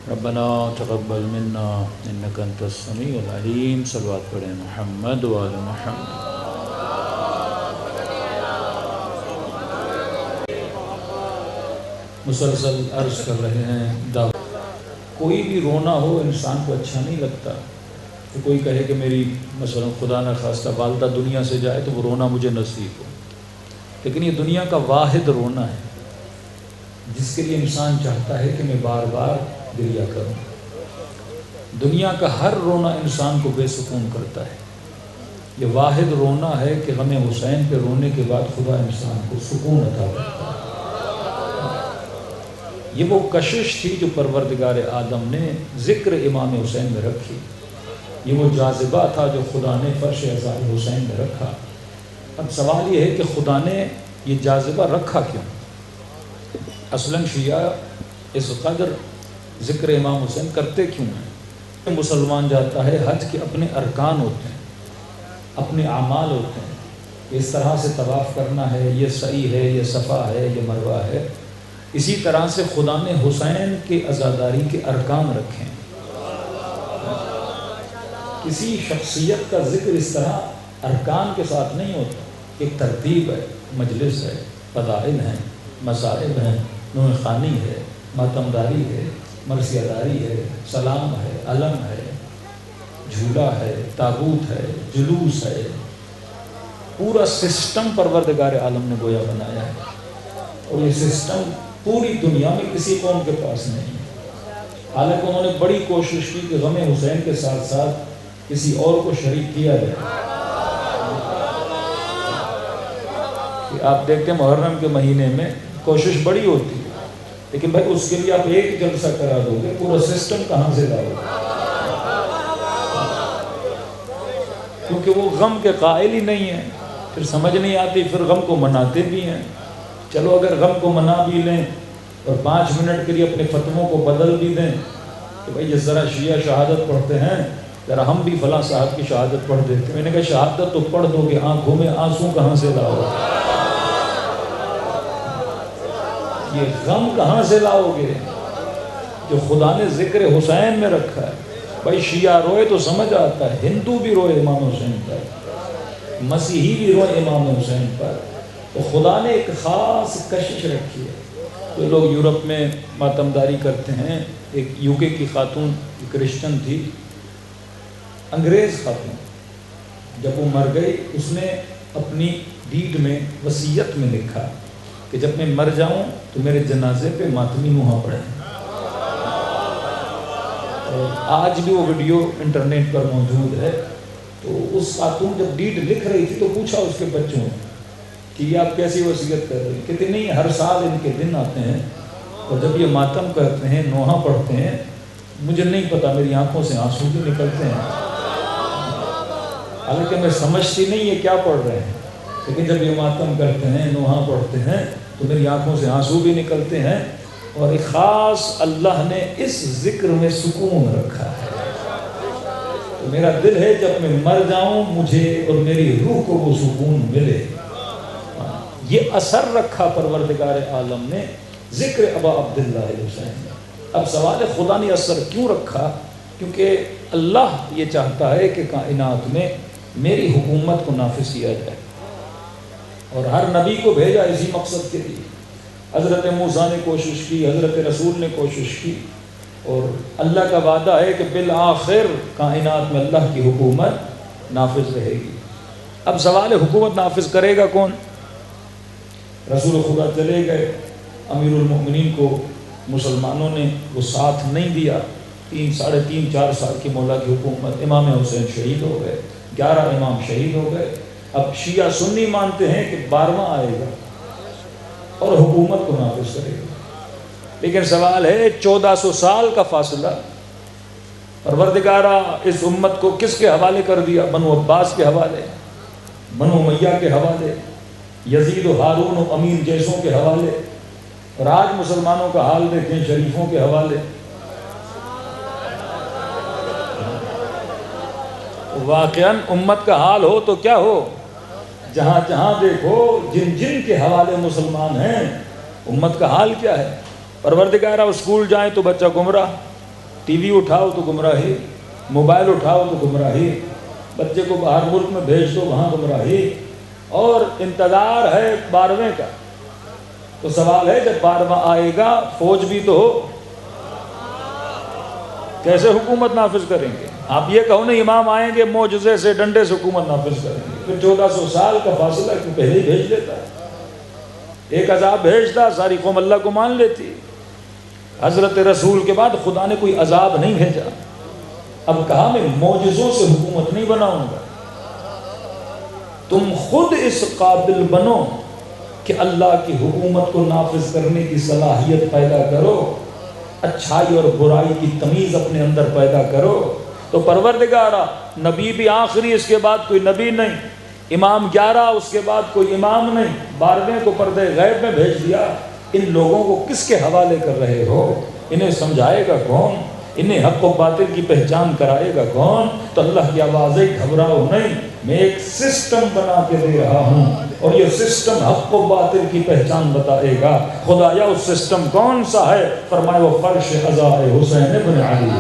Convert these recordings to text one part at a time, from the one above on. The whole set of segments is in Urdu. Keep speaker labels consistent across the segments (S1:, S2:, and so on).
S1: ربنا تقبل منا انك انت السمیع العلیم. صلوات پڑھیں محمد وآل محمد. مسلسل عرض کر رہے ہیں کوئی بھی رونا ہو انسان کو اچھا نہیں لگتا. تو کوئی کہے کہ میری مثلا خدا نہ خواستہ والدہ دنیا سے جائے تو وہ رونا مجھے نصیب ہو. لیکن یہ دنیا کا واحد رونا ہے جس کے لیے انسان چاہتا ہے کہ میں بار بار گریہ کروں. دنیا کا ہر رونا انسان کو بے سکون کرتا ہے. یہ واحد رونا ہے کہ غم حسین پہ رونے کے بعد خدا انسان کو سکون عطا کرتا ہے. یہ وہ کشش تھی جو پروردگار عالم نے ذکر امام حسین میں رکھی. یہ وہ جاذبہ تھا جو خدا نے فرش عزائے حسین میں رکھا. اب سوال یہ ہے کہ خدا نے یہ جاذبہ رکھا کیوں؟ اصلاً شیعہ اس قدر ذکر امام حسین کرتے کیوں ہیں؟ مسلمان جاتا ہے حج کے اپنے ارکان ہوتے ہیں، اپنے اعمال ہوتے ہیں. اس طرح سے طواف کرنا ہے، یہ سعی ہے، یہ صفا ہے، یہ مروہ ہے. اسی طرح سے خدا نے حسین کے عزاداری کے ارکان رکھے ہیں. کسی شخصیت کا ذکر اس طرح ارکان کے ساتھ نہیں ہوتا. ایک ترتیب ہے، مجلس ہے، فضائل ہیں، مصائب ہیں، نوح خوانی ہے، ماتمداری ہے، مرثیہ داری ہے، سلام ہے، علم ہے، جھولا ہے، تابوت ہے، جلوس ہے. پورا سسٹم پروردگار عالم نے گویا بنایا ہے. اور یہ سسٹم پوری دنیا میں کسی قوم کے پاس نہیں ہے. حالانکہ انہوں نے بڑی کوشش کی کہ غم حسین کے ساتھ ساتھ کسی اور کو شریک کیا جائے. کہ آپ دیکھتے ہیں محرم کے مہینے میں کوشش بڑی ہوتی ہے، لیکن بھائی اس کے لیے آپ ایک جلسہ کرا دو گے، پورا سسٹم کہاں سے لاؤ گے؟ کیونکہ وہ غم کے قائل ہی نہیں ہیں. پھر سمجھ نہیں آتی، پھر غم کو مناتے بھی ہیں. چلو اگر غم کو منا بھی لیں اور 5 منٹ کے لیے اپنے فتووں کو بدل بھی دیں کہ بھائی جس طرح شیعہ شہادت پڑھتے ہیں ذرا ہم بھی فلاں صاحب کی شہادت پڑھ دیتے. میں نے کہا شہادت تو پڑھ دو گے، آنکھوں میں آنسو کہاں سے لاؤ گے؟ یہ غم کہاں سے لاؤ گے جو خدا نے ذکر حسین میں رکھا ہے؟ بھائی شیعہ روئے تو سمجھ آتا ہے، ہندو بھی روئے امام حسین پر، مسیحی بھی روئے امام حسین پر. تو خدا نے ایک خاص کشش رکھی ہے. تو لوگ یورپ میں ماتمداری کرتے ہیں. ایک یو کے کی خاتون کرسچن تھی، انگریز خاتون. جب وہ مر گئی اس نے اپنی ڈیڈ میں وصیت میں لکھا کہ جب میں مر جاؤں تو میرے جنازے پہ ماتمی نوحہ پڑھیں. اور آج بھی وہ ویڈیو انٹرنیٹ پر موجود ہے. تو اس خاتون جب ڈیڈ لکھ رہی تھی تو پوچھا اس کے بچوں کہ یہ آپ کیسی وصیت کر رہے ہیں؟ کہتے نہیں، ہر سال ان کے دن آتے ہیں اور جب یہ ماتم کرتے ہیں، نوحہ پڑھتے ہیں، مجھے نہیں پتا میری آنکھوں سے آنسو بھی نکلتے ہیں. حالانکہ میں سمجھتی نہیں یہ کیا پڑھ رہے ہیں، لیکن جب یہ ماتم کرتے ہیں، نوحہ پڑھتے ہیں تو میری آنکھوں سے آنسو بھی نکلتے ہیں. اور ایک خاص اللہ نے اس ذکر میں سکون رکھا ہے. تو میرا دل ہے جب میں مر جاؤں مجھے اور میری روح کو وہ سکون ملے. یہ اثر رکھا پروردگار عالم نے ذکر ابا عبداللہ حسین. اب سوال ہے خدا نے اثر کیوں رکھا؟ کیونکہ اللہ یہ چاہتا ہے کہ کائنات میں میری حکومت کو نافذ کیا جائے، اور ہر نبی کو بھیجا اسی مقصد کے لیے. حضرت موسیٰ نے کوشش کی، حضرت رسول نے کوشش کی، اور اللہ کا وعدہ ہے کہ بالآخر کائنات میں اللہ کی حکومت نافذ رہے گی. اب سوال ہے حکومت نافذ کرے گا کون؟ رسول خدا چلے گئے، امیر المؤمنین کو مسلمانوں نے وہ ساتھ نہیں دیا. 3.5-4 سال کی مولا کی حکومت. امام حسین شہید ہو گئے، 11 امام شہید ہو گئے. اب شیعہ سنی مانتے ہیں کہ 12واں آئے گا اور حکومت کو نافذ کرے گا. لیکن سوال ہے 1400 سال کا فاصلہ پروردگارہ اس امت کو کس کے حوالے کر دیا؟ بنو عباس کے حوالے، بنو امیہ کے حوالے، یزید و ہارون و امین جیسوں کے حوالے. اور آج مسلمانوں کا حال دیکھیں، شریفوں کے حوالے. واقعاً امت کا حال ہو تو کیا ہو؟ جہاں جہاں دیکھو جن جن کے حوالے مسلمان ہیں، امت کا حال کیا ہے؟ پروردگارہ اسکول جائیں تو بچہ گمراہ، ٹی وی اٹھاؤ تو گمراہی، موبائل اٹھاؤ تو گمراہی، بچے کو باہر ملک میں بھیج دو وہاں گمراہی، اور انتظار ہے 12ویں کا۔ تو سوال ہے جب 12واں آئے گا فوج بھی تو ہو، کیسے حکومت نافذ کریں گے؟ آپ یہ کہو نہیں امام آئیں گے معجزے سے ڈنڈے سے حکومت نافذ کریں گے، پھر 1400 سال کا فاصلہ کہ پہلے ہی بھیج دیتا ہے۔ ایک عذاب بھیجتا ساری قوم اللہ کو مان لیتی۔ حضرت رسول کے بعد خدا نے کوئی عذاب نہیں بھیجا۔ اب کہا میں معجزوں سے حکومت نہیں بناؤں گا، تم خود اس قابل بنو کہ اللہ کی حکومت کو نافذ کرنے کی صلاحیت پیدا کرو، اچھائی اور برائی کی تمیز اپنے اندر پیدا کرو۔ تو پروردگارا نبی بھی آخری، اس کے بعد کوئی نبی نہیں، امام 11 اس کے بعد کوئی امام نہیں، 12ویں کو پردے غیب میں بھیج دیا۔ ان لوگوں کو کس کے حوالے کر رہے ہو؟ انہیں سمجھائے گا کون؟ انہیں حق و باطل کی پہچان کرائے گا کون؟ تو اللہ کی آواز ہے گھبراؤ نہیں، میں ایک سسٹم بنا کے دے رہا ہوں، اور یہ سسٹم حق و باطل کی پہچان بتائے گا۔ خدایا اس سسٹم کون سا ہے؟ فرمائے وہ فرش عزا حسین ابن علی۔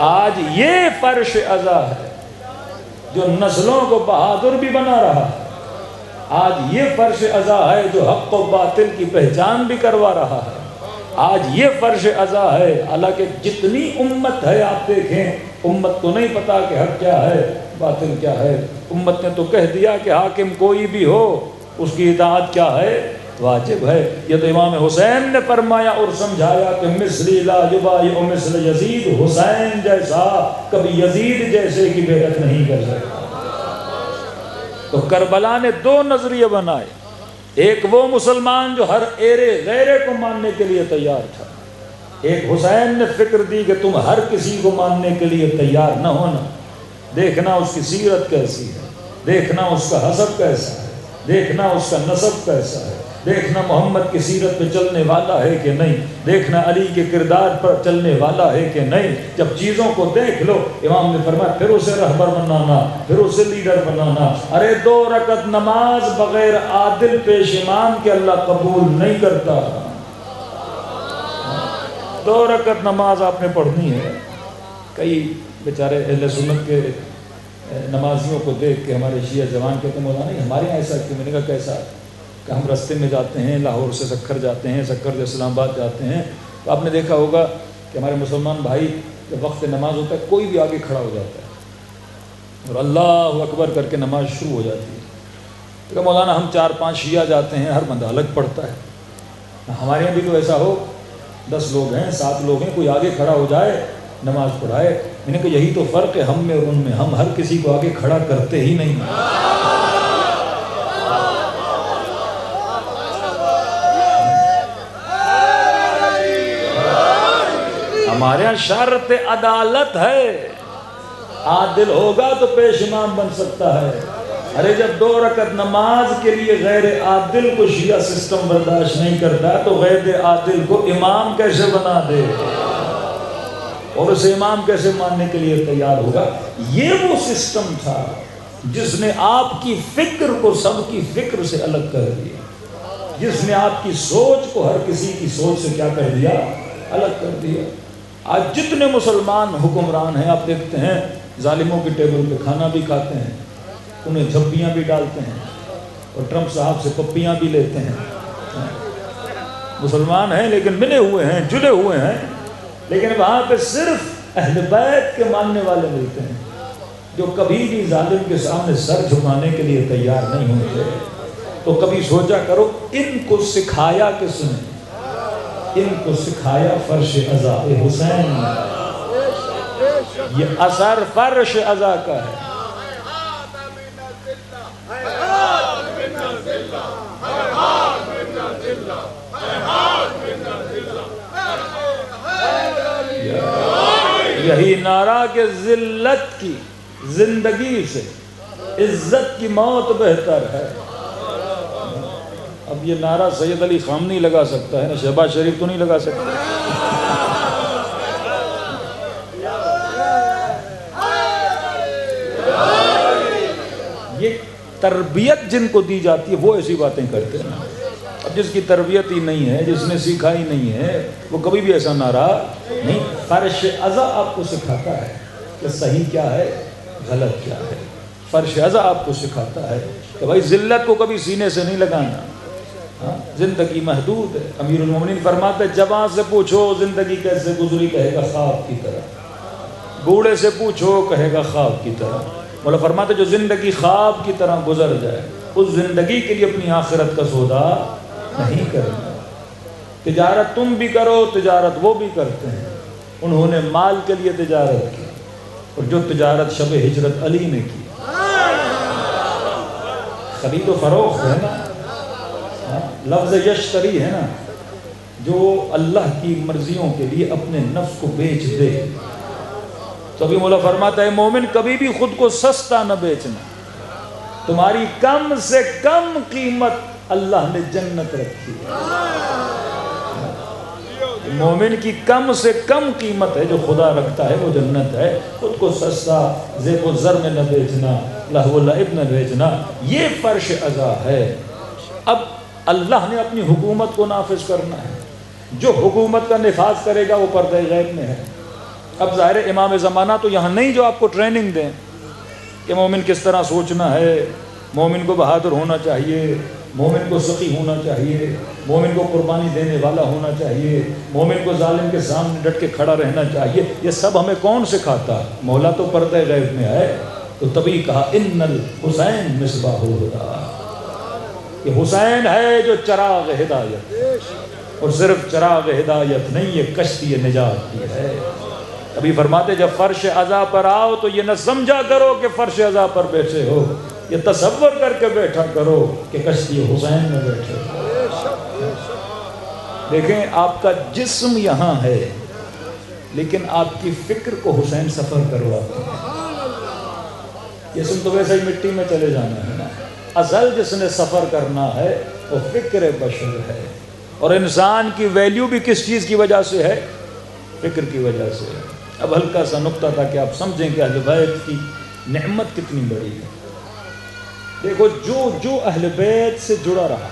S1: آج یہ فرش عزا ہے جو نسلوں کو بہادر بھی بنا رہا ہے، آج یہ فرش عزا ہے جو حق و باطل کی پہچان بھی کروا رہا ہے، آج یہ فرش عزا ہے۔ حالانکہ جتنی امت ہے آپ دیکھیں، امت کو نہیں پتا کہ حق کیا ہے باطل کیا ہے۔ امت نے تو کہہ دیا کہ حاکم کوئی بھی ہو اس کی اطاعت کیا ہے؟ واجب ہے۔ یہ تو امام حسین نے فرمایا اور سمجھایا کہ مثلی لا یبایع مثل یزید، حسین جیسا کبھی یزید جیسے کی بیعت نہیں کر سکتا۔ تو کربلا نے 2 نظریے بنائے، ایک وہ مسلمان جو ہر ایرے غیرے کو ماننے کے لیے تیار تھا، ایک حسین نے فکر دی کہ تم ہر کسی کو ماننے کے لیے تیار نہ ہونا، دیکھنا اس کی سیرت کیسی ہے، دیکھنا اس کا حسب کیسا ہے، دیکھنا اس کا نسب کیسا ہے، دیکھنا محمد کی سیرت پہ چلنے والا ہے کہ نہیں، دیکھنا علی کے کردار پر چلنے والا ہے کہ نہیں۔ جب چیزوں کو دیکھ لو، امام نے فرمایا پھر اسے رہبر بنانا، پھر اسے لیڈر بنانا۔ ارے 2 رکعت نماز بغیر عادل پیش امام کے اللہ قبول نہیں کرتا۔ 2 رکعت نماز آپ نے پڑھنی ہے۔ کئی بیچارے اہل سنت کے نمازیوں کو دیکھ کے ہمارے شیعہ جوان کہتے ہیں مولانا ہمارے یہاں ایسا کیوں؟ میں نے کہا کیسا؟ کہ ہم رستے میں جاتے ہیں، لاہور سے سکھر جاتے ہیں، سکھر سے اسلام آباد جاتے ہیں، تو آپ نے دیکھا ہوگا کہ ہمارے مسلمان بھائی جب وقت نماز ہوتا ہے کوئی بھی آگے کھڑا ہو جاتا ہے اور اللہ اکبر کر کے نماز شروع ہو جاتی ہے۔ کہ مولانا ہم 4-5 شیعہ جاتے ہیں، ہر بندہ الگ پڑھتا ہے، ہمارے یہاں بھی تو ایسا ہو، 10 لوگ ہیں 7 لوگ ہیں، کوئی آگے کھڑا ہو جائے نماز پڑھائے۔ میں نے کہا یہی تو فرق ہے ہم میں اور ان میں، ہم ہر کسی کو آگے کھڑا کرتے ہی نہیں۔ ہمارے یہاں شرط عدالت ہے، عادل ہوگا تو پیش امام بن سکتا ہے۔ ارے جب 2 رکعت نماز کے لیے غیر عادل کو شیعہ سسٹم برداشت نہیں کرتا تو غیر عادل کو امام کیسے بنا دے اور اسے امام کیسے ماننے کے لیے تیار ہوگا؟ یہ وہ سسٹم تھا جس نے آپ کی فکر کو سب کی فکر سے الگ کر دیا، جس نے آپ کی سوچ کو ہر کسی کی سوچ سے کیا کر دیا؟ الگ کر دیا۔ آج جتنے مسلمان حکمران ہیں آپ دیکھتے ہیں ظالموں کے ٹیبل پہ کھانا بھی کھاتے ہیں، انہیں جھپیاں بھی ڈالتے ہیں اور ٹرمپ صاحب سے پپیاں بھی لیتے ہیں۔ مسلمان ہیں لیکن ملے ہوئے ہیں، جلے ہوئے ہیں، لیکن وہاں پہ صرف اہل بیت کے ماننے والے ملتے ہیں جو کبھی بھی ظالم کے سامنے سر جھکانے کے لیے تیار نہیں ہوتے۔ تو کبھی سوچا کرو ان کو سکھایا کس نے؟ ان کو سکھایا فرش عزا حسین نے۔ یہ اثر فرش عزا کا ہے۔ یہی نعرہ کہ ذلت کی زندگی سے عزت کی موت بہتر ہے۔ اب یہ نعرہ سید علی خامنی نہیں لگا سکتا ہے نا، شہباز شریف تو نہیں لگا سکتا۔ یہ تربیت جن کو دی جاتی ہے وہ ایسی باتیں کرتے ہیں۔ اب اب جس کی تربیت ہی نہیں ہے، جس نے سیکھا ہی نہیں ہے، وہ کبھی بھی ایسا ناراض نہیں. فرش ازا آپ کو سکھاتا ہے کہ صحیح کیا ہے، غلط کیا ہے. فرش ازا آپ کو سکھاتا ہے کہ بھائی ذلت کو کبھی سینے سے نہیں لگانا. زندگی محدود ہے. امیر المومنین فرماتے ہیں جوان سے پوچھو زندگی کیسے گزری، کہے گا خواب کی طرح. بوڑھے سے پوچھو، کہے گا خواب کی طرح. مولا فرماتے جو زندگی خواب کی طرح گزر جائے، اس زندگی کے لیے اپنی آخرت کا سودا نہیں کرنا. تجارت تم بھی کرو، تجارت وہ بھی کرتے ہیں. انہوں نے مال کے لیے تجارت کی، اور جو تجارت شب ہجرت علی نے کی. خرید و فروخت ہے نا، لفظ یشتری ہے نا، جو اللہ کی مرضیوں کے لیے اپنے نفس کو بیچ دے. تو ابھی مولا فرماتا ہے مومن کبھی بھی خود کو سستا نہ بیچنا. تمہاری کم سے کم قیمت اللہ نے جنت رکھی ہے. مومن کی کم سے کم قیمت ہے جو خدا رکھتا ہے وہ جنت ہے. خود کو سستا زیب و زر میں نہ بیچنا، لہو و لعب نہ بیچنا، یہ فرش ازا ہے. اب اللہ نے اپنی حکومت کو نافذ کرنا ہے. جو حکومت کا نفاذ کرے گا وہ پردہ غیب میں ہے. اب ظاہر امام زمانہ تو یہاں نہیں جو آپ کو ٹریننگ دیں کہ مومن کس طرح سوچنا ہے، مومن کو بہادر ہونا چاہیے، مومن کو سخی ہونا چاہیے، مومن کو قربانی دینے والا ہونا چاہیے، مومن کو ظالم کے سامنے ڈٹ کے کھڑا رہنا چاہیے. یہ سب ہمیں کون سکھاتا؟ مولا تو پردہ غیب میں ہے. تو تبھی کہا ان الحسین مصباح الہدیٰ، یہ حسین ہے جو چراغ ہدایت، اور صرف چراغ ہدایت نہیں، یہ کشتی نجات بھی ہے. ابھی فرماتے جب فرش ازا پر آؤ تو یہ نہ سمجھا کرو کہ فرش ازا پر بیٹھے ہو، یہ تصور کر کے بیٹھا کرو کہ کشتی حسین میں بیٹھے ہو. دیکھیں آپ کا جسم یہاں ہے لیکن آپ کی فکر کو حسین سفر کرواتے ہیں. جسم تو ویسے ہی مٹی میں چلے جانا ہے نا، اصل جس نے سفر کرنا ہے وہ فکر بشر ہے. اور انسان کی ویلیو بھی کس چیز کی وجہ سے ہے؟ فکر کی وجہ سے. اب ہلکا سا نقطہ تھا کہ آپ سمجھیں کہ اہل بیت کی نعمت کتنی بڑی ہے. دیکھو جو اہل بیت سے جڑا رہا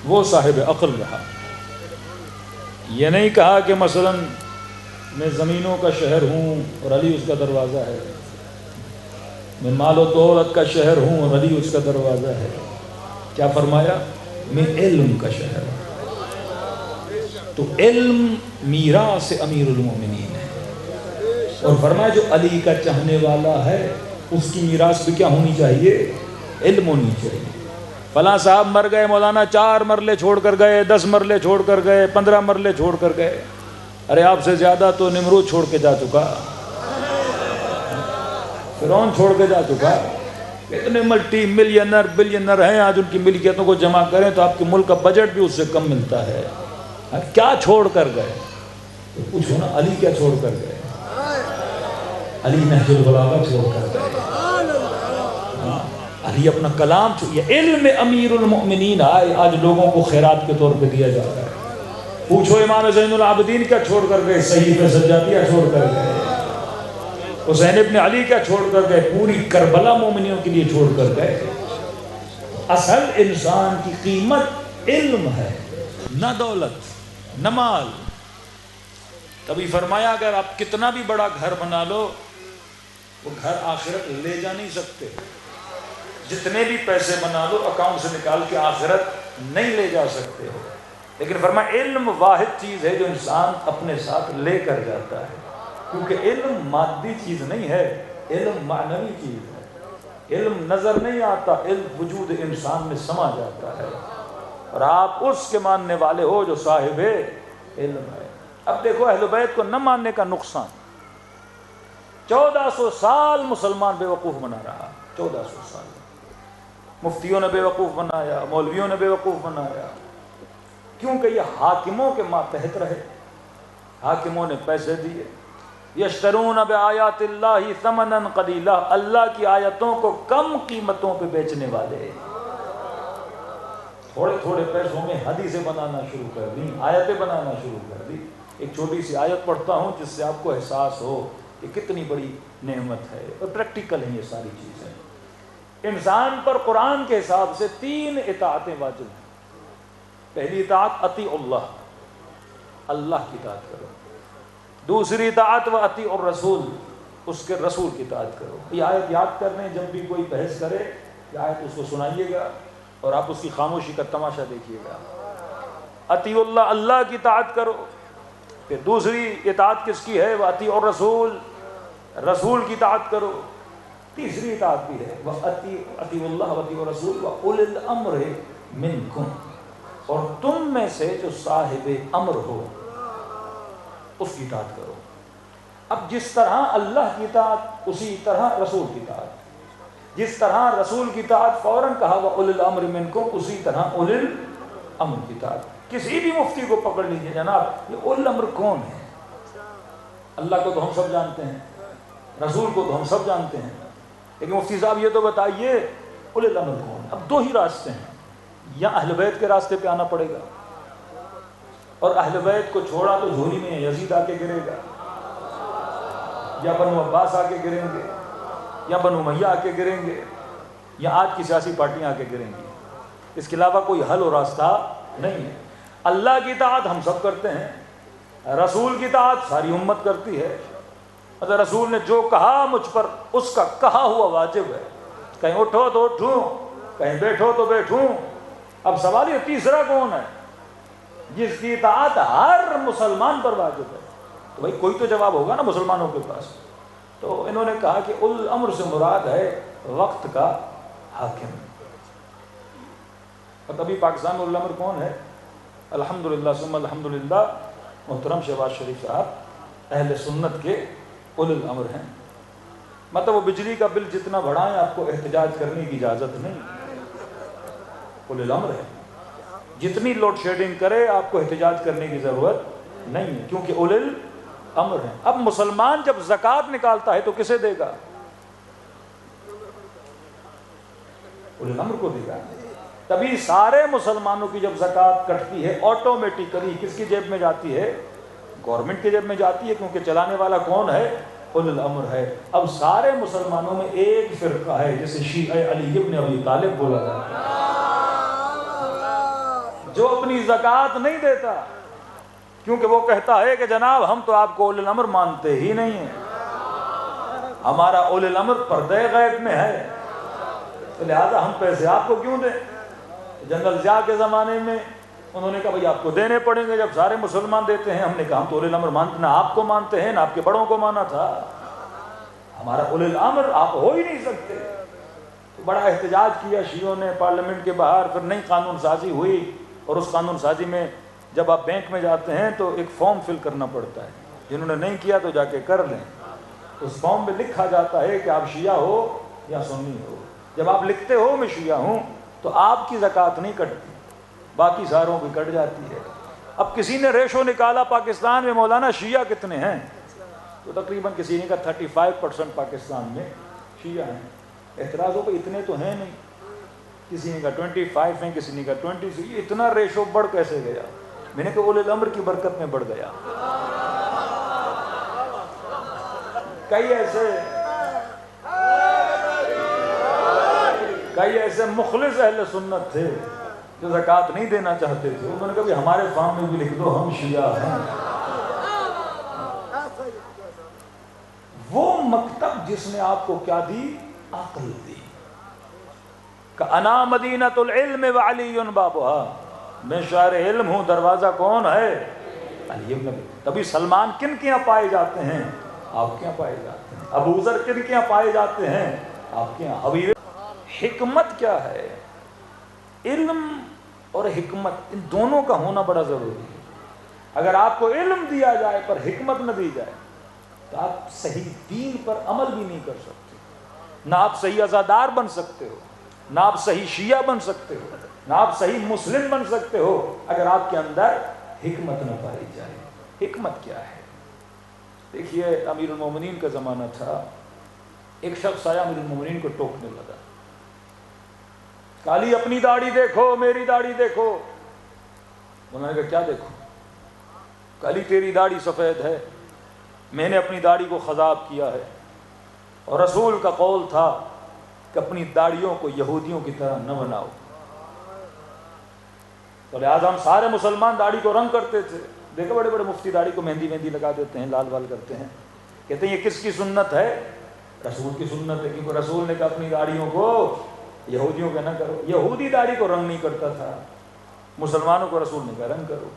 S1: وہ صاحب عقل رہا. یہ نہیں کہا کہ مثلا میں زمینوں کا شہر ہوں اور علی اس کا دروازہ ہے، میں مال و دولت کا شہر ہوں اور علی اس کا دروازہ ہے. کیا فرمایا؟ میں علم کا شہر ہوں. تو علم میراث امیر المومنین ہے. اور فرمایا جو علی کا چاہنے والا ہے اس کی میراث بھی کیا ہونی چاہیے؟ علم ہونی چاہیے. فلاں صاحب مر گئے، مولانا 4 مرلے چھوڑ کر گئے، 10 مرلے چھوڑ کر گئے، 15 مرلے چھوڑ کر گئے. ارے آپ سے زیادہ تو نمرود چھوڑ کے جا چکا، فرعون چھوڑ کے جا چکا. اتنے ملٹی ملینر بلینر ہیں آج، ان کی ملکیتوں کو جمع کریں تو آپ کے ملک کا بجٹ بھی اس سے کم ملتا ہے. کیا چھوڑ کر گئے؟ تو پوچھو نا علی کیا چھوڑ کر گئے؟ علی نہج البلاغہ چھوڑ کر گئے. علی اپنا کلام یہ علم امیر المؤمنین آج لوگوں کو خیرات کے طور پہ دیا جاتا ہے. پوچھو امام زین العابدین کیا چھوڑ کر گئے؟ صحیفہ سجادیہ چھوڑ کر گئے. حسین ابن علی کیا چھوڑ کر گئے؟ پوری کربلا مومنیوں کے لیے چھوڑ کر گئے. اصل انسان کی قیمت علم ہے، نہ دولت نہ مال. کبھی فرمایا اگر آپ کتنا بھی بڑا گھر بنا لو وہ گھر آخرت لے جا نہیں سکتے. جتنے بھی پیسے بنا لو اکاؤنٹ سے نکال کے آخرت نہیں لے جا سکتے ہو. لیکن فرمایا علم واحد چیز ہے جو انسان اپنے ساتھ لے کر جاتا ہے. کیونکہ علم مادی چیز نہیں ہے، علم معنوی چیز ہے. علم نظر نہیں آتا، علم وجود انسان میں سما جاتا ہے. اور آپ اس کے ماننے والے ہو جو صاحب علم ہے. اب دیکھو اہل بیت کو نہ ماننے کا نقصان. 1400 سال مسلمان بے وقوف بنا رہا. 1400 سال مفتیوں نے بے وقوف بنایا، مولویوں نے بے وقوف بنایا. کیونکہ یہ حاکموں کے ماتحت رہے. حاکموں نے پیسے دیے. یشترون بآیات اللہ ثمنا قلیلا، اللہ کی آیتوں کو کم قیمتوں پہ بیچنے والے. تھوڑے تھوڑے پیسوں میں حدیثیں بنانا شروع کر دی، آیتیں بنانا شروع کر دی. ایک چھوٹی سی آیت پڑھتا ہوں جس سے آپ کو احساس ہو کہ کتنی بڑی نعمت ہے، اور پریکٹیکل ہیں یہ ساری چیزیں. انسان پر قرآن کے حساب سے 3 اطاعتیں واجب ہیں. پہلی اطاعت اطیع اللہ، اللہ کی اطاعت کرو. دوسری اطاعت و اطیع الرسول، اس کے رسول کی اطاعت کرو. یہ آیت یاد کر لیں، جب بھی کوئی بحث کرے یہ آیت اس کو سنائیے گا اور آپ اس کی خاموشی کا تماشا دیکھیے گا. اطیع اللہ، اللہ کی اطاعت کرو. پھر دوسری اطاعت کس کی ہے؟ وہ اطیع الرسول، رسول کی اطاعت کرو. تیسری اطاعت بھی ہے، وہ اطیع اللہ و اطیع الرسول و اولی الامر منکم، اور تم میں سے جو صاحب امر ہو اس کی اطاعت کرو. اب جس طرح اللہ کی اطاعت اسی طرح رسول کی اطاعت، جس طرح رسول کی اطاعت فوراً کہا وہ اولی الامر منکم، اسی طرح اولی الامر کی اطاعت. کسی بھی مفتی کو پکڑ لیجیے، جناب یہ اولی الامر کون ہے؟ اللہ کو تو ہم سب جانتے ہیں، رسول کو تو ہم سب جانتے ہیں، لیکن مفتی صاحب یہ تو بتائیے اولی الامر کون ہے؟ اب دو ہی راستے ہیں، یا اہل بیت کے راستے پہ آنا پڑے گا، اور اہل بیت کو چھوڑا تو جھولی میں یزید آ کے گرے گا، یا بنو عباس آ کے گریں گے، یا بنو امیہ آ کے گریں گے، یا آج کی سیاسی پارٹیاں آ کے گریں گی. اس کے علاوہ کوئی حل و راستہ نہیں ہے. اللہ کی اطاعت ہم سب کرتے ہیں، رسول کی اطاعت ساری امت کرتی ہے. اگر رسول نے جو کہا مجھ پر اس کا کہا ہوا واجب ہے. کہیں اٹھو تو اٹھوں، کہیں بیٹھو تو بیٹھوں. اب سوال یہ تیسرا کون ہے جس کی اطاعت ہر مسلمان پر واجب ہے؟ تو بھائی کوئی تو جواب ہوگا نا مسلمانوں کے پاس. تو انہوں نے کہا کہ اول الامر سے مراد ہے وقت کا حاکم. اور ابھی پاکستان میں اول الامر کون ہے؟ الحمدللہ ثم الحمدللہ محترم شہباز شریف صاحب اہل سنت کے اول الامر ہیں. مطلب وہ بجلی کا بل جتنا بڑھائیں آپ کو احتجاج کرنے کی اجازت نہیں، اول الامر ہے. جتنی لوڈ شیڈنگ کرے آپ کو احتجاج کرنے کی ضرورت نہیں ہے، کیونکہ اول الامر ہے. اب مسلمان جب زکوٰۃ نکالتا ہے تو کسے دے گا؟ اول الامر کو دے گا. تبھی سارے مسلمانوں کی جب زکوٰۃ کٹتی ہے آٹومیٹیکلی کس کی جیب میں جاتی ہے؟ گورنمنٹ کی جیب میں جاتی ہے، کیونکہ چلانے والا کون ہے؟ اول الامر ہے. اب سارے مسلمانوں میں ایک فرقہ ہے جسے شیعہ علی ابن ابی طالب بولا جاتا ہے، جو اپنی زکوٰۃ نہیں دیتا، کیونکہ وہ کہتا ہے کہ جناب ہم تو آپ کو اول الامر مانتے ہی نہیں ہیں، ہمارا اول الامر پردہ غیب میں ہے، تو لہٰذا ہم پیسے آپ کو کیوں دیں؟ جنرل ضیاء کے زمانے میں انہوں نے کہا بھائی آپ کو دینے پڑیں گے، جب سارے مسلمان دیتے ہیں. ہم نے کہا ہم تو اول الامر مانتے، نہ آپ کو مانتے ہیں نہ آپ کے بڑوں کو مانا تھا، ہمارا اول الامر آپ ہو ہی نہیں سکتے. تو بڑا احتجاج کیا شیعوں نے پارلیمنٹ کے باہر. پھر نئی قانون سازی ہوئی، اور اس قانون سازی میں جب آپ بینک میں جاتے ہیں تو ایک فارم فل کرنا پڑتا ہے. جنہوں نے نہیں کیا تو جا کے کر لیں. اس فارم میں لکھا جاتا ہے کہ آپ شیعہ ہو یا سنی ہو. جب آپ لکھتے ہو میں شیعہ ہوں تو آپ کی زکوٰۃ نہیں کٹتی، باقی ساروں کی کٹ جاتی ہے. اب کسی نے ریشو نکالا پاکستان میں مولانا شیعہ کتنے ہیں، تو تقریباً کسی نے کہا 35% پاکستان میں شیعہ ہیں. اعتراض ہو کہ اتنے تو ہیں نہیں، کسی نے کہا 25 ہیں، کسی نے کہا 20. یہ اتنا ریشو بڑھ کیسے گیا؟ میں نے کہا اول الامر کی برکت میں بڑھ گیا. کئی ایسے مخلص اہل سنت تھے جو زکوٰۃ نہیں دینا چاہتے تھے. انہوں نے کہا کہ ہمارے فارم میں بھی لکھ دو ہم شیعہ ہیں. وہ مکتب جس نے آپ کو کیا دی؟ عقل دی. کہ انا مدینۃ العلم وعلی بابها، میں شہر علم ہوں، دروازہ کون ہے؟ علی ابن ابی. تبھی سلمان کن کے یہاں پائے جاتے ہیں؟ آپ کے یہاں پائے جاتے ہیں. ابو ذر کن کے یہاں پائے جاتے ہیں؟ آپ کے یہاں. حبیب. حکمت کیا ہے؟ علم اور حکمت ان دونوں کا ہونا بڑا ضروری ہے. اگر آپ کو علم دیا جائے پر حکمت نہ دی جائے تو آپ صحیح دین پر عمل بھی نہیں کر سکتے. نہ آپ صحیح عزادار بن سکتے ہو، نہ آپ صحیح شیعہ بن سکتے ہو، نہ آپ صحیح مسلم بن سکتے ہو اگر آپ کے اندر حکمت نہ پائی جائے. حکمت کیا ہے؟ دیکھیے امیر المومنین کا زمانہ تھا. ایک شخص آیا امیر المومنین کو ٹوکنے لگا، کالی اپنی داڑھی دیکھو میری داڑھی دیکھو. انہوں نے کہا کیا دیکھو؟ کالی تیری داڑھی سفید ہے، میں نے اپنی داڑھی کو خضاب کیا ہے، اور رسول کا قول تھا کہ اپنی داڑھیوں کو یہودیوں کی طرح نہ بناؤ. تو لہٰذا ہم سارے مسلمان داڑھی کو رنگ کرتے تھے. دیکھو بڑے بڑے مفتی داڑھی کو مہندی لگا دیتے ہیں, لال وال کرتے ہیں, کہتے ہیں یہ کس کی سنت ہے؟ رسول کی سنت ہے, کیونکہ رسول نے کہا اپنی داڑھیوں کو یہودیوں کے نہ کرو. یہودی داڑھی کو رنگ نہیں کرتا تھا, مسلمانوں کو رسول نے کہا رنگ کرو.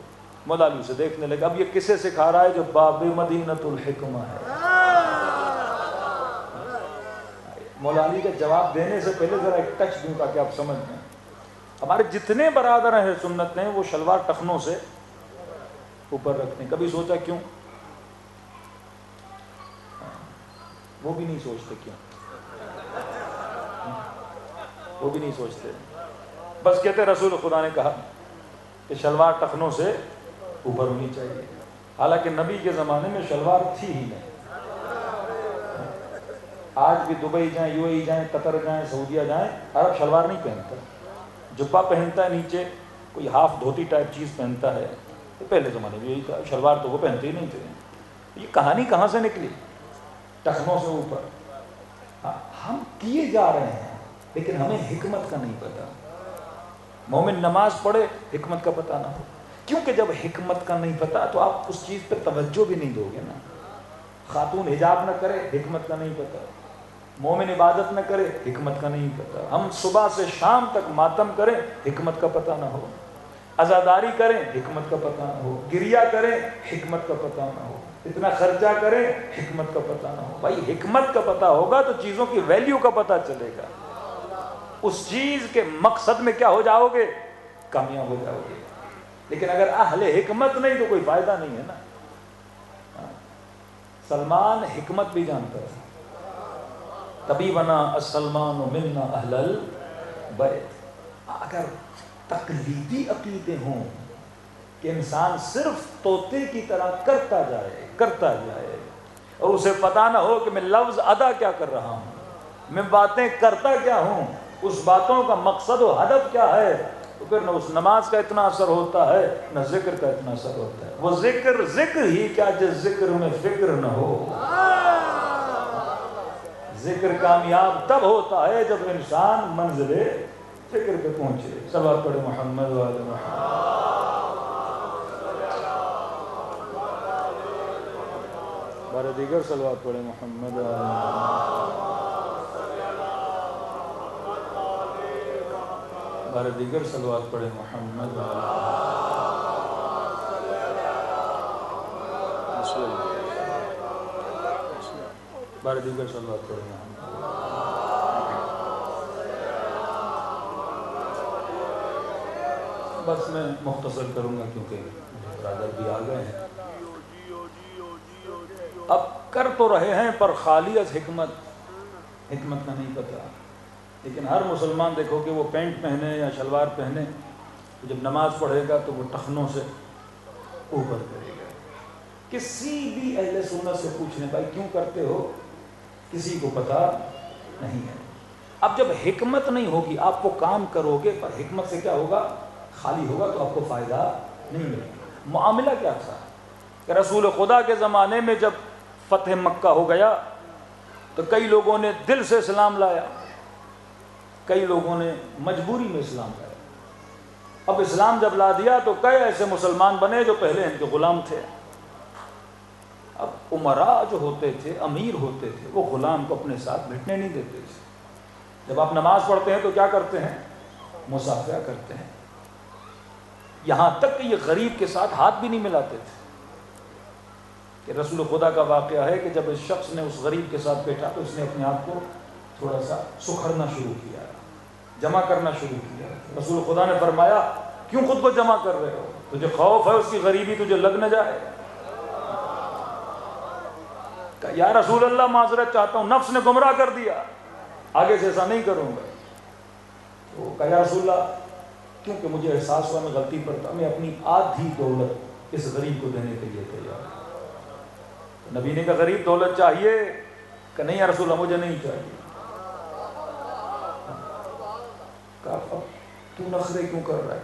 S1: مولا علی سے دیکھنے لگا اب یہ کسے سکھا رہا ہے؟ جو باب مدینۃ الحکمہ ہے. مولا علی کا جواب دینے سے پہلے ذرا ایک ٹچ دوں تاکہ آپ سمجھ لیں. ہمارے جتنے برادر ہیں سنت ہیں وہ شلوار ٹخنوں سے اوپر رکھتے ہیں. کبھی سوچا کیوں؟ وہ بھی نہیں سوچتے کیوں, وہ بھی نہیں سوچتے, بس کہتے رسول خدا نے کہا کہ شلوار ٹخنوں سے اوپر ہونی چاہیے. حالانکہ نبی کے زمانے میں شلوار تھی ہی نہیں. آج بھی دبئی جائیں, یو اے ای جائیں, قطر جائیں, سعودیہ جائیں, عرب شلوار نہیں پہنتا, جبہ پہنتا ہے, نیچے کوئی ہاف دھوتی ٹائپ چیز پہنتا ہے. پہلے زمانے میں یہی تھا, شلوار تو وہ پہنتے ہی نہیں تھے. یہ کہانی کہاں سے نکلی؟ ٹخنوں سے اوپر. ہم کیے جا رہے ہیں لیکن ہمیں حکمت کا نہیں پتا. مومن نماز پڑھے حکمت کا پتہ نہ ہو, کیونکہ جب حکمت کا نہیں پتا تو آپ اس چیز پہ توجہ بھی نہیں دو گے نا. خاتون حجاب نہ کرے حکمت کا نہیں پتا, مومن عبادت نہ کرے حکمت کا نہیں پتا. ہم صبح سے شام تک ماتم کریں حکمت کا پتہ نہ ہو, عزاداری کریں حکمت کا پتہ نہ ہو, گریہ کریں حکمت کا پتہ نہ ہو, اتنا خرچہ کریں حکمت کا پتہ نہ ہو. بھائی حکمت کا پتہ ہوگا تو چیزوں کی ویلیو کا پتہ چلے گا. اس چیز کے مقصد میں کیا ہو جاؤ گے؟ کامیاب ہو جاؤ گے. لیکن اگر اہل حکمت نہیں تو کوئی فائدہ نہیں ہے نا. سلمان حکمت بھی جانتا ہے, تبھی بنا السلمان منا اہل البیت. اگر تقلیدی عقیدے ہوں کہ انسان صرف طوطے کی طرح کرتا جائے اور اسے پتہ نہ ہو کہ میں لفظ ادا کیا کر رہا ہوں, میں باتیں کرتا کیا ہوں, اس باتوں کا مقصد و ہدف کیا ہے, تو پھر نہ اس نماز کا اتنا اثر ہوتا ہے نہ ذکر کا اتنا اثر ہوتا ہے. وہ ذکر ہی کیا جس ذکر میں فکر نہ ہو. ذکر کامیاب تب ہوتا ہے جب انسان منزل فکر پہ پہنچے. صلوات پڑھے محمد و آل محمد. بارہ دیگر صلوات پڑھے محمد و آل محمد. بارہ دیگر صلوات پڑھے محمد و آل محمد. بارہ دیگر صلوات پڑھے محمد. بس میں مختصر کروں گا کیونکہ برادر بھی آ گئے ہیں. اب کر تو رہے ہیں پر خالی از حکمت کا نہیں پتا. لیکن ہر مسلمان دیکھو کہ وہ پینٹ پہنے یا شلوار پہنے, جب نماز پڑھے گا تو وہ ٹخنوں سے اوپر کرے گا. کسی بھی اہل سنت سے پوچھنے بھائی کیوں کرتے ہو, کسی کو پتا نہیں ہے. اب جب حکمت نہیں ہوگی آپ کو کام کرو گے پر حکمت سے کیا ہوگا؟ خالی ہوگا تو آپ کو فائدہ نہیں ملے گا. معاملہ کیا تھا کہ رسول خدا کے زمانے میں جب فتح مکہ ہو گیا تو کئی لوگوں نے دل سے اسلام لایا, کئی لوگوں نے مجبوری میں اسلام لایا. اب اسلام جب لا دیا تو کئی ایسے مسلمان بنے جو پہلے ان کے غلام تھے. اب امراء جو ہوتے تھے, امیر ہوتے تھے, وہ غلام کو اپنے ساتھ بیٹھنے نہیں دیتے تھے. جب آپ نماز پڑھتے ہیں تو کیا کرتے ہیں؟ مصافحہ کرتے ہیں. یہاں تک کہ یہ غریب کے ساتھ ہاتھ بھی نہیں ملاتے تھے. کہ رسول خدا کا واقعہ ہے کہ جب اس شخص نے اس غریب کے ساتھ بیٹھا تو اس نے اپنے آپ کو تھوڑا سا سکھڑنا شروع کیا, جمع کرنا شروع کیا. رسول خدا نے فرمایا کیوں خود کو جمع کر رہے ہو, تجھے خوف ہے اس کی غریبی تجھے لگ نہ جائے؟ کہ یا رسول اللہ معذرت چاہتا ہوں, نفس نے گمراہ کر دیا, آگے سے ایسا نہیں کروں گا. تو کہا یا رسول اللہ کیونکہ مجھے احساس ہوا میں غلطی کرتا, میں اپنی آدھی دولت اس غریب کو دینے کے لیے تیار ہوں. نبی نے کہا غریب دولت چاہیے؟ کہ نہیں یا رسول اللہ مجھے نہیں چاہیے. کہا تو نخرے کیوں کر رہا ہے؟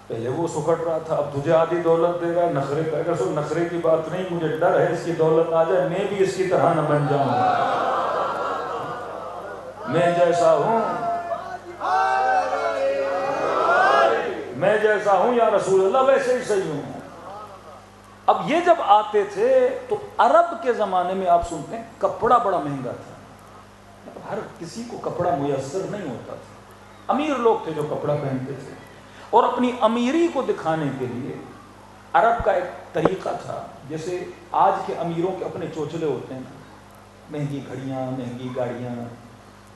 S1: پہلے وہ سکڑ رہا تھا, اب تجھے آدھی دولت دے گا, نخرے کہے گا. رسول نخرے کی بات نہیں, مجھے ڈر ہے اس کی دولت آ جائے میں بھی اس کی طرح نہ بن جاؤں. میں جیسا ہوں میں جیسا ہوں یا رسول اللہ ویسے ہی صحیح ہوں۔ اب یہ جب آتے تھے تو عرب کے زمانے میں آپ سنتے ہیں کپڑا بڑا مہنگا تھا، مطلب ہر کسی کو کپڑا میسر نہیں ہوتا تھا، امیر لوگ تھے جو کپڑا پہنتے تھے، اور اپنی امیری کو دکھانے کے لیے عرب کا ایک طریقہ تھا، جیسے آج کے امیروں کے اپنے چوچلے ہوتے ہیں، مہنگی گھڑیاں، مہنگی گاڑیاں،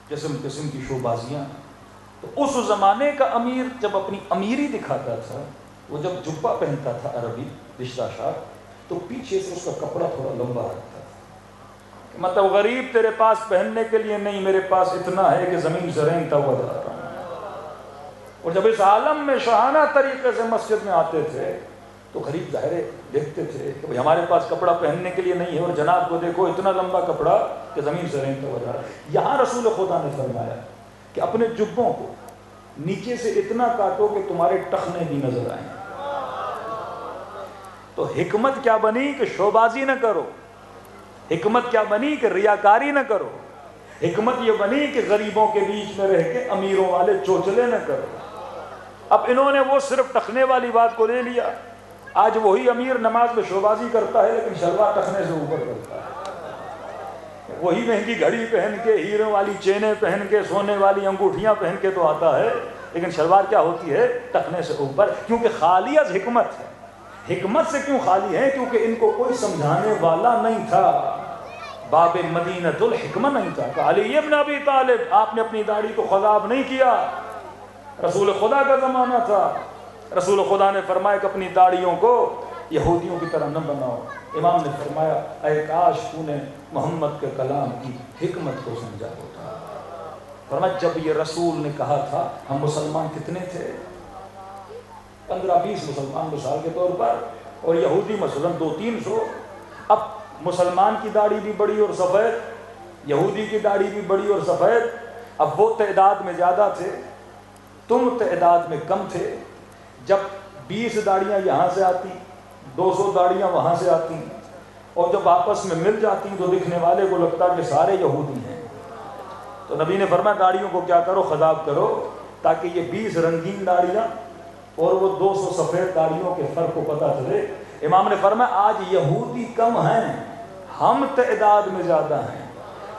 S1: قسم قسم کی شوبازیاں۔ تو اس زمانے کا امیر جب اپنی امیری دکھاتا تھا، وہ جب جبہ پہنتا تھا عربی رشتہ شاہ، تو پیچھے سے اس کا کپڑا تھوڑا لمبا رکھتا تھا، مطلب غریب تیرے پاس پہننے کے لیے نہیں، میرے پاس اتنا ہے کہ زمین سے رینگتا ہوا جا رہا ہوں۔ اور جب اس عالم میں شاہانہ طریقے سے مسجد میں آتے تھے تو غریب ظاہر دیکھتے تھے کہ بھئی ہمارے پاس کپڑا پہننے کے لیے نہیں ہے، اور جناب کو دیکھو اتنا لمبا کپڑا کہ زمین سے رینگتا ہوا جا رہا ہے۔ یہاں رسول خدا نے فرمایا کہ اپنے جبوں کو نیچے سے اتنا کاٹو کہ تمہارے ٹخنے بھی نظر آئیں۔ تو حکمت کیا بنی کہ شوبازی نہ کرو، حکمت کیا بنی کہ ریاکاری نہ کرو، حکمت یہ بنی کہ غریبوں کے بیچ میں رہ کے امیروں والے چوچلے نہ کرو۔ اب انہوں نے وہ صرف ٹخنے والی بات کو لے لیا، آج وہی امیر نماز میں شوبازی کرتا ہے لیکن شلوار ٹخنے سے اوپر کرتا ہے، وہی مہنگی گھڑی پہن کے، ہیروں والی چینیں پہن کے، سونے والی انگوٹھیاں پہن کے تو آتا ہے، لیکن شلوار کیا ہوتی ہے؟ ٹخنے سے اوپر، کیونکہ خالی از حکمت ہے۔ حکمت سے کیوں خالی ہے؟ کیونکہ ان کو کوئی سمجھانے والا نہیں تھا، باب مدینۃ الحکمہ نہیں تھا۔ کہ علی ابن ابی طالب، آپ نے اپنی داڑھی کو خضاب نہیں کیا، رسول خدا کا زمانہ تھا، رسول خدا نے فرمایا کہ اپنی داڑھیوں کو یہودیوں کی طرح نہ بناؤ۔ امام نے فرمایا اے کاش تو نے محمد کے کلام کی حکمت کو سمجھا ہوتا۔ فرمایا جب یہ رسول نے کہا تھا، ہم مسلمان کتنے تھے؟ 15-20 مسلمان مثال کے طور پر، اور یہودی مثلاً 200-300۔ اب مسلمان کی داڑھی بھی بڑی اور سفید، یہودی کی داڑھی بھی بڑی اور سفید۔ اب وہ تعداد میں زیادہ تھے، تم تعداد میں کم تھے۔ جب 20 داڑیاں یہاں سے آتی، 200 داڑیاں وہاں سے آتی، اور جب آپس میں مل جاتی تو دکھنے والے کو لگتا کہ سارے یہودی ہیں۔ تو نبی نے فرمایا داڑیوں کو کیا کرو؟ خضاب کرو، تاکہ یہ 20 رنگین داڑیاں اور وہ 200 سفید داڑیوں کے فرق کو پتہ چلے۔ امام نے فرمایا آج یہودی کم ہیں، ہم تعداد میں زیادہ ہیں۔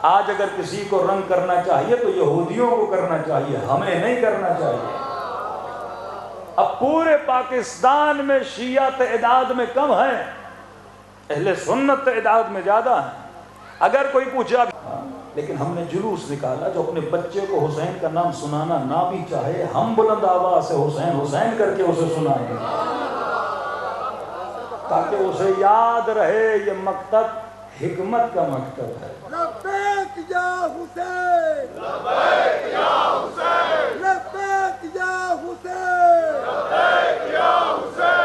S1: آج اگر کسی کو رنگ کرنا چاہیے تو یہودیوں کو کرنا چاہیے، ہمیں نہیں کرنا چاہیے۔ اب پورے پاکستان میں شیعہ تعداد میں کم ہیں، اہل سنت تعداد میں زیادہ ہیں۔ اگر کوئی پوچھا، لیکن ہم نے جلوس نکالا جو اپنے بچے کو حسین کا نام سنانا نہ بھی چاہے، ہم بلند آواز سے حسین حسین کر کے اسے سنائیں گے، تاکہ اسے یاد رہے یہ مکتب حکمت کا مکتب ہے۔
S2: لبیک یا حسین، لبیک یا حسین، لبیک یا حسین، لبیک یا حسین،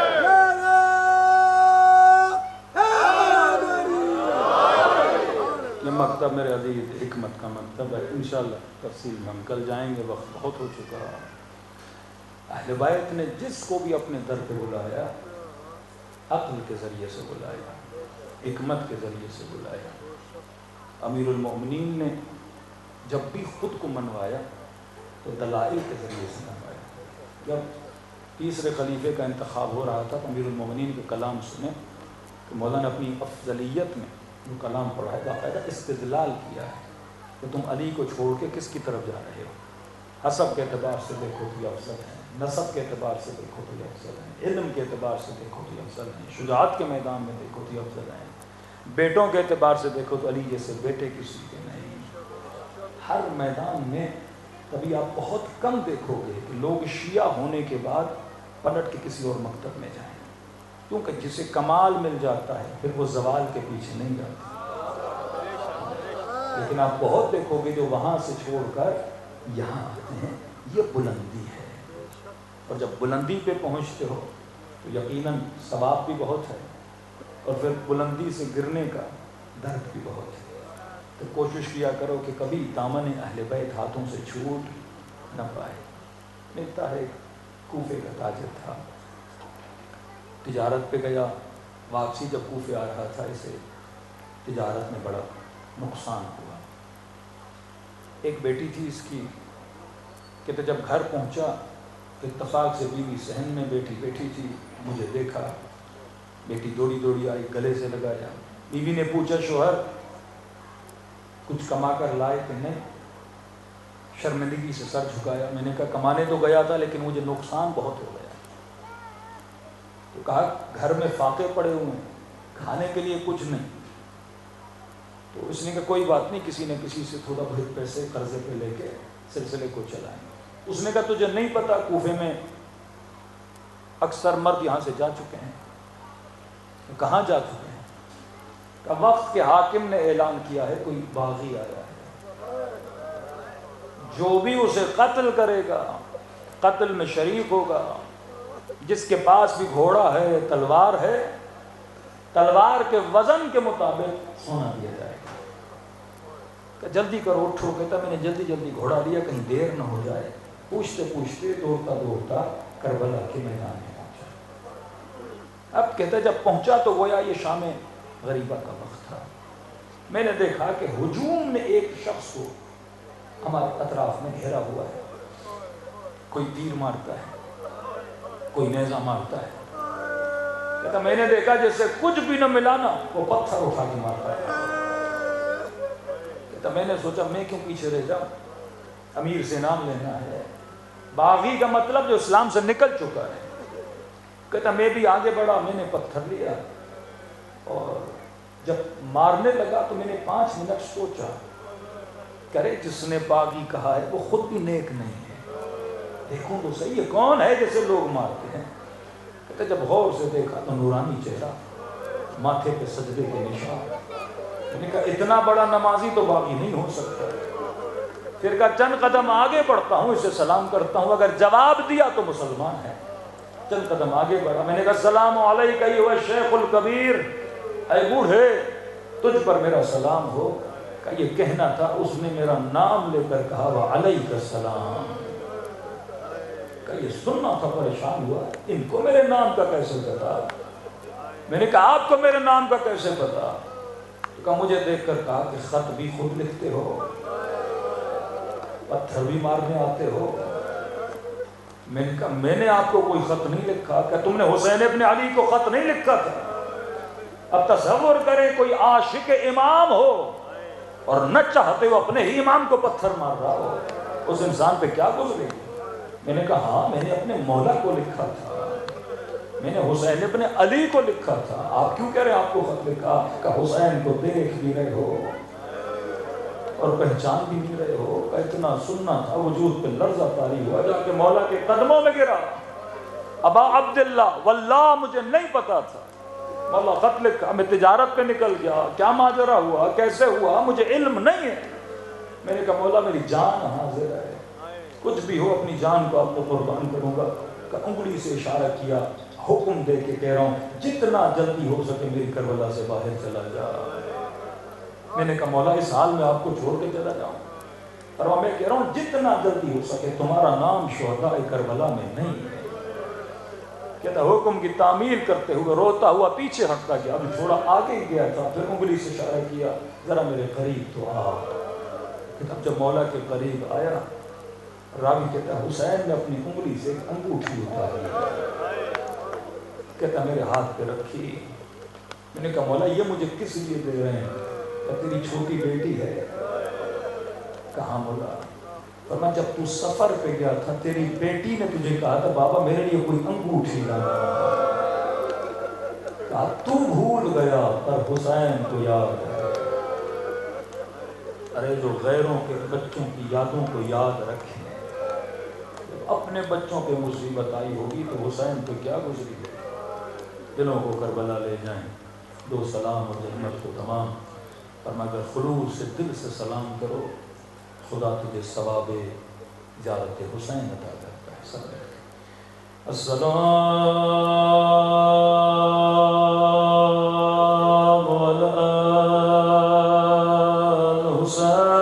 S1: یہ مکتب میرے عزیز حکمت کا مکتب ہے۔ انشاءاللہ تفصیل میں ہم کل جائیں گے، وقت بہت ہو چکا۔ اہل بیت نے جس کو بھی اپنے در پہ بلایا، عقل کے ذریعے سے بلایا، حکمت کے ذریعے سے بلایا۔ امیر المومنین نے جب بھی خود کو منوایا تو دلائل کے ذریعے سے منوایا۔ جب تیسرے خلیفے کا انتخاب ہو رہا تھا تو امیر المومنین کے کلام سنے کہ مولانا اپنی افضلیت میں جو کلام پڑھا ہے باقاعدہ استدلال کیا ہے کہ تم علی کو چھوڑ کے کس کی طرف جا رہے ہو۔ حسب کے اعتبار سے دیکھو تو یہ افضل ہیں، نسب کے اعتبار سے دیکھو تو یہ افضل ہیں، علم کے اعتبار سے دیکھو تو یہ افضل ہیں، شجاعت کے میدان میں دیکھو تو یہ افضل ہیں، بیٹوں کے اعتبار سے دیکھو تو علی جیسے بیٹے کسی کے نہیں۔ ہر میدان میں کبھی آپ بہت کم دیکھو گے کہ لوگ شیعہ ہونے کے بعد پلٹ کے کسی اور مکتب میں جائیں، کیونکہ جسے کمال مل جاتا ہے پھر وہ زوال کے پیچھے نہیں جاتا۔ لیکن آپ بہت دیکھو گے جو وہاں سے چھوڑ کر یہاں آتے ہیں، یہ بلندی ہے، اور جب بلندی پہ پہنچتے ہو تو یقیناً ثواب بھی بہت ہے، اور پھر بلندی سے گرنے کا درد بھی بہت ہے۔ تو کوشش کیا کرو کہ کبھی دامن اہل بیت ہاتھوں سے چھوٹ نہ پائے۔ ملتا ہے، کوفے کا تاجر تھا، تجارت پہ گیا، واپسی جب کوفے آ رہا تھا، اسے تجارت میں بڑا نقصان ہوا۔ ایک بیٹی تھی اس کی، کہتے جب گھر پہنچا اتفاق سے بیوی صحن میں بیٹھی تھی، مجھے دیکھا، بیٹی دوڑی آئی، گلے سے لگایا۔ بیوی نے پوچھا شوہر کچھ کما کر لائے کہ نہیں؟ شرمندگی سے سر جھکایا۔ میں نے کہا کمانے تو گیا تھا لیکن مجھے نقصان بہت ہو گیا۔ تو کہا گھر میں فاقے پڑے ہوئے ہیں، کھانے کے لیے کچھ نہیں۔ تو اس نے کہا کوئی بات نہیں، کسی نے کسی سے تھوڑا بہت پیسے قرضے پہ لے کے سلسلے کو چلائیں گے۔ اس نے کہا تجھے نہیں پتا کوفے میں اکثر مرد یہاں سے جا چکے ہیں؟ کہاں جا چکے ہیں؟ کہ وقت کے حاکم نے اعلان کیا ہے کوئی باغی آیا ہے، جو بھی اسے قتل کرے گا قتل میں شریک ہوگا، جس کے پاس بھی گھوڑا ہے تلوار ہے، تلوار کے وزن کے مطابق سونا دیا جائے گا۔ کہ جلدی کرو اٹھو۔ کہتا میں نے جلدی گھوڑا لیا کہیں دیر نہ ہو جائے۔ پوچھتے دوڑتا کربلا کے میدان میں پہنچا۔ اب کہتا جب پہنچا تو گویا یہ شام غریبہ کا وقت تھا۔ میں نے دیکھا کہ ہجوم نے ایک شخص کو ہمارے اطراف میں گھیرا ہوا ہے، کوئی تیر مارتا ہے، کوئی نیزہ مارتا ہے۔ کہتا میں نے دیکھا جیسے کچھ بھی نہ ملا نا وہ پتھر اٹھا کے مارتا ہے۔ کہتا میں نے سوچا میں کیوں پیچھے رہ جاؤں، امیر سے نام لینا ہے۔ باغی کا مطلب جو اسلام سے نکل چکا ہے۔ کہتا میں بھی آگے بڑھا، میں نے پتھر لیا اور جب مارنے لگا تو میں نے 5 منٹ سوچا کرے جس نے باغی کہا ہے وہ خود بھی نیک نہیں ہے، دیکھوں تو صحیح ہے کون ہے جیسے لوگ مارتے ہیں۔ کہتا جب غور سے دیکھا تو نورانی چہرہ، ماتھے پہ سجدے کے نشان۔ میں نے کہا اتنا بڑا نمازی تو باغی نہیں ہو سکتا۔ پھر کہا چند قدم آگے بڑھتا ہوں، اسے سلام کرتا ہوں، اگر جواب دیا تو مسلمان ہے۔ چند قدم آگے بڑھا، میں نے کہا السلام علیک ایھا الشیخ الکبیر، اے بوڑھے تجھ پر میرا سلام ہو۔ کہ یہ کہنا تھا، اس نے میرا نام لے کر کہا وعلیک السلام۔ کہ یہ سننا تھا، پریشان ہوا ان کو میرے نام کا کیسے پتا؟ میں نے کہا آپ کو میرے نام کا کیسے پتا؟ تو کہا مجھے دیکھ کر کہا کہ خط بھی خود لکھتے ہو، پتھر بھی مارنے آتے ہو۔ میں نے کہا میں نے آپ کو کوئی خط نہیں لکھا۔ کہ تم نے حسین ابن علی کو خط نہیں لکھا تھا؟ اب تصور کریں کوئی عاشق امام ہو اور نہ چاہتے ہو اپنے ہی امام کو پتھر مار رہا ہو، اس انسان پہ کیا گزرے گی؟ میں نے کہا ہاں میں نے اپنے مولا کو لکھا تھا، میں نے حسین ابن علی کو لکھا تھا، آپ کیوں کہہ رہے ہیں آپ کو خط لکھا؟ کہ حسین کو دیکھ بھی رہے ہو اور پہچان بھی نہیں رہے ہو۔ کہ اتنا سننا تھا، وجود پہ لرزہ طاری ہوا، جا کے مولا کے قدموں میں گرا۔ ابا عبداللہ واللہ مجھے نہیں پتا تھا، مولا خط لکھا، میں تجارت پہ نکل گیا، کیا ماجرا ہوا کیسے ہوا مجھے علم نہیں ہے۔ میں نے کہا مولا میری جان حاضر ہے، کچھ بھی ہو اپنی جان کو آپ کو قربان کروں گا۔ کہ انگلی سے اشارہ کیا، حکم دے کے کہہ رہا ہوں جتنا جلدی ہو سکے میری کربلا سے باہر چلا جا۔ میں نے کہا مولا اس حال میں آپ کو چھوڑ کے چلا جاؤں؟ اور میں کہہ رہا ہوں جتنا جلدی ہو سکے، تمہارا نام شہداء کربلا میں نہیں ہے۔ کہتا حکم کی تعمیل کرتے ہوئے روتا ہوا پیچھے ہٹتا گیا، ابھی تھوڑا آگے گیا تھا، پھر انگلی سے اشارہ کیا ذرا میرے قریب تو آ۔ کہتا جب مولا کے قریب آیا، راوی کہتا حسین نے اپنی انگلی سے ایک انگوٹھی اٹھائی، کہتا میرے ہاتھ پہ رکھی۔ میں نے کہا مولا یہ مجھے کس لیے دے رہے ہیں؟ کہ تیری چھوٹی بیٹی ہے۔ کہاں مولا؟ فرمایا جب تو سفر پہ گیا تھا تیری بیٹی نے تجھے کہا تھا بابا میرے لیے کوئی انگوٹھی لانا۔ کہا تو بھول گیا پر حسین کو یاد ہے۔ ارے جو غیروں کے بچوں کی یادوں کو یاد رکھیں، جب اپنے بچوں پہ مصیبت آئی ہوگی تو حسین پہ کیا گزری ہے؟ دلوں کو کربلا لے جائیں، دو سلام اور جنت کو تمام۔ فرمایا اگر خلوص سے دل سے سلام کرو، خدا تجھے ثواب زیارت حسین عطا کرتا ہے۔ سب السلام علی الحسین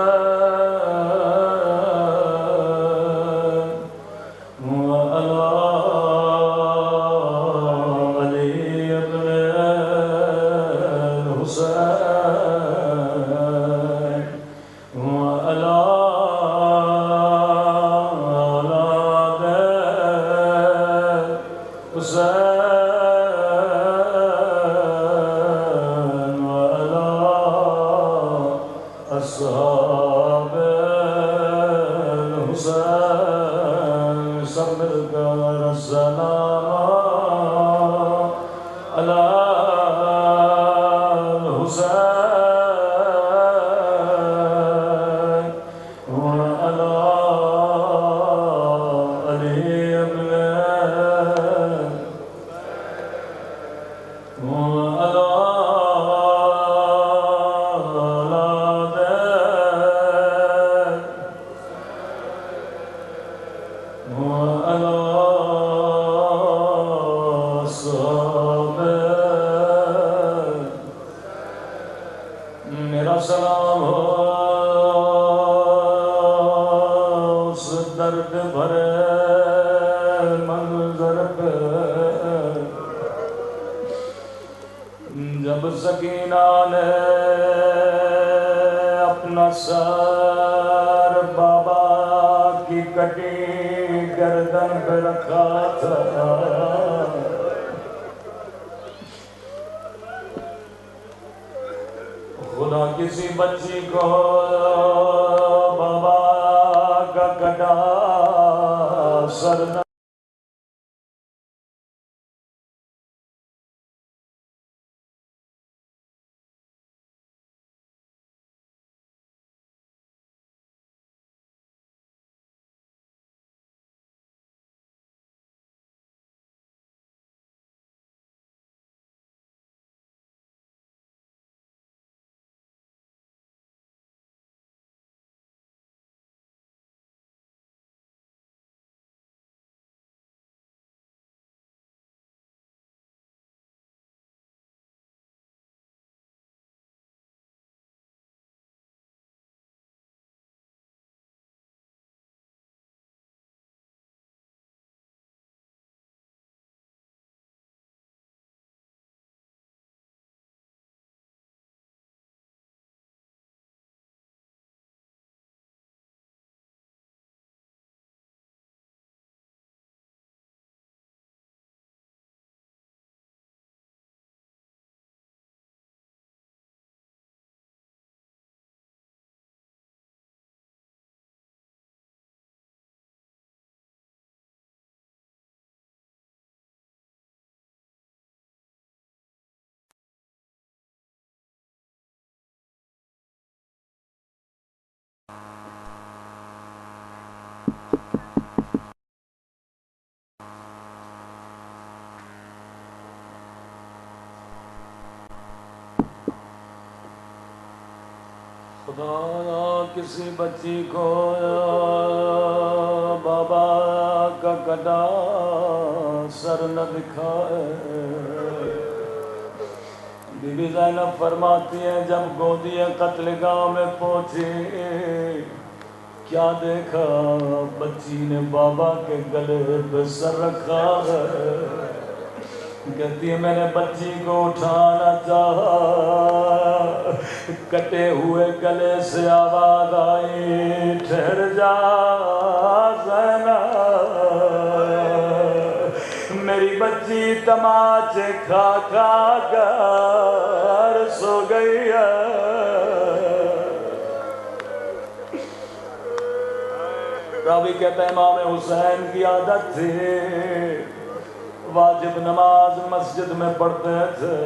S1: وعلی علی ابن الحسین وعلی میرا سلام ہو اس درد بھرے منظر پہ جب سکینہ نے اپنا سر بابا کی کٹی گردن پہ رکھا تھا، خدا کسی بچی کو بابا کا کٹا سر نہ خدا کسی بچی کو بابا کا کٹا سر نہ دکھائے۔ بی بی زینب فرماتی ہے جب گودی قتل گاہ میں پہنچی، کیا دیکھا بچی نے بابا کے گلے پہ سر رکھا ہے۔ کہتی ہے میں نے بچی کو اٹھانا چاہا، کٹے ہوئے گلے سے آواز آئی ٹھہر جا زینب، میری بچی تماچے کھا کھا کر سو گئی ہے۔ راوی کہتا ہے امام حسین کی عادت تھی واجب نماز مسجد میں پڑھتے تھے،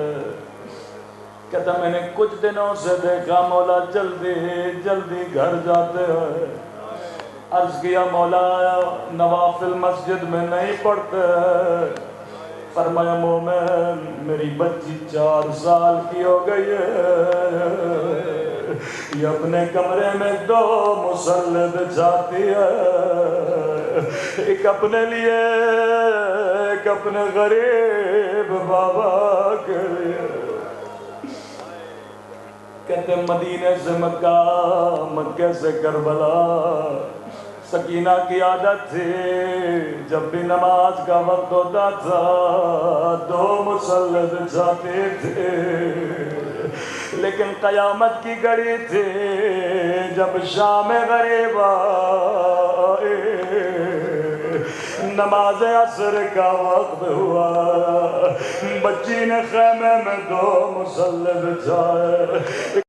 S1: کہتا میں نے کچھ دنوں سے دیکھا مولا جلدی جلدی گھر جاتے ہیں۔ عرض کیا مولا نوافل مسجد میں نہیں پڑھتے، فرمایا مومن میری بچی 4 سال کی ہو گئی ہے، یہ اپنے کمرے میں 2 مصلے بچھاتی ہے، ایک اپنے لیے ایک اپنے غریب بابا کے لیے۔ کہتے مدینے سے مکہ، مکہ سے کربلا، سکینہ کی عادت تھی جب بھی نماز کا وقت ہوتا تھا 2 مصلے بچھاتے تھے، لیکن قیامت کی گھڑی تھی جب شام غریب آئے، نماز عصر کا وقت ہوا، بچی نے خیمے میں 2 مصلے بچھائے۔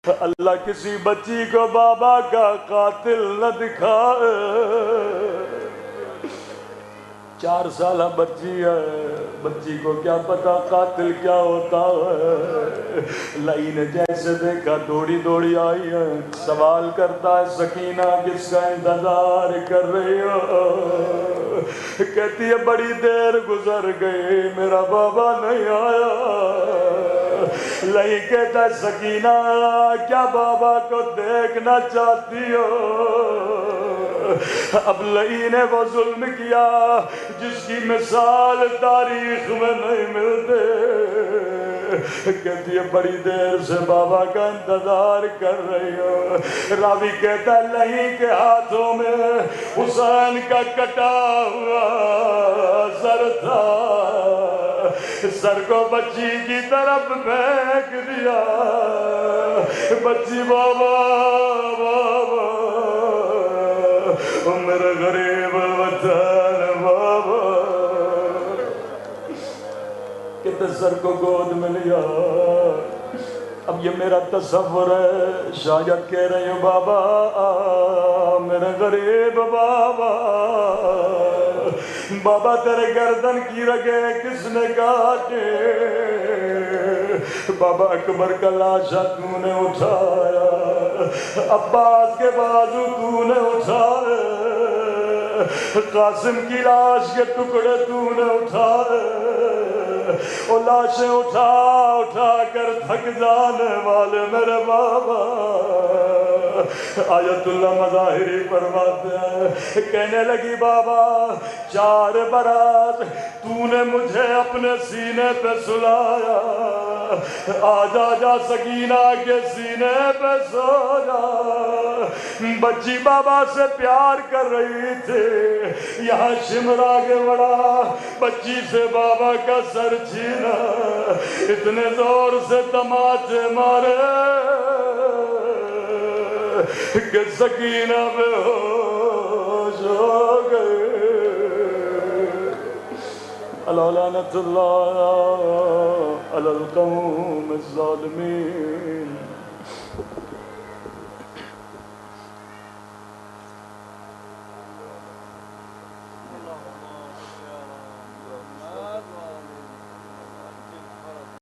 S1: اللہ کسی بچی کو بابا کا قاتل نہ دکھائے. 4 سالہ بچی ہے، بچی کو کیا پتا قاتل کیا ہوتا ہے. لائی نے جیسے دیکھا دوڑی دوڑی آئی ہے، سوال کرتا ہے سکینہ کس کا انتظار کر رہی ہو؟ کہتی ہے بڑی دیر گزر گئی میرا بابا نہیں آیا. لائی کہتا ہے سکینہ کیا بابا کو دیکھنا چاہتی ہو؟ اب لئی نے وہ ظلم کیا جس کی مثال تاریخ میں نہیں ملتے. کہتی ہے بڑی دیر سے بابا کا انتظار کر رہی ہو. راوی کہتا ہے لئی کے ہاتھوں میں حسین کا کٹا ہوا سر تھا، سر کو بچی کی طرف پھینک دیا. بچی بابا بابا میرا غریب وطن بابا. کہتے سر کو گود میں لیا. اب یہ میرا تصور ہے، شاید کہہ رہے ہو بابا میرا غریب بابا. بابا تیرے گردن کی رگیں کس نے کاٹے؟ بابا اکبر کا لاشا تو نے اٹھایا، عباس کے بازو تو نے اٹھائے، قاسم کی لاش کے ٹکڑے تو نے اٹھائے. اور لاشیں اٹھا اٹھا کر تھک جانے والے میرے بابا. آیت اللہ مظاہری فرماتے ہیں، کہنے لگی بابا 4 برس تو نے مجھے اپنے سینے پہ سلایا، آجا جا سکینہ کے سینے پہ سو جا. بچی بابا سے پیار کر رہی تھی، یہاں شمرا کے بڑا بچی سے بابا کا سر چھینا، اتنے زور سے تماچے مارے کہ سکینہ بے ہوش ہو گئے. لعنت اللہ علی القوم الظالمین.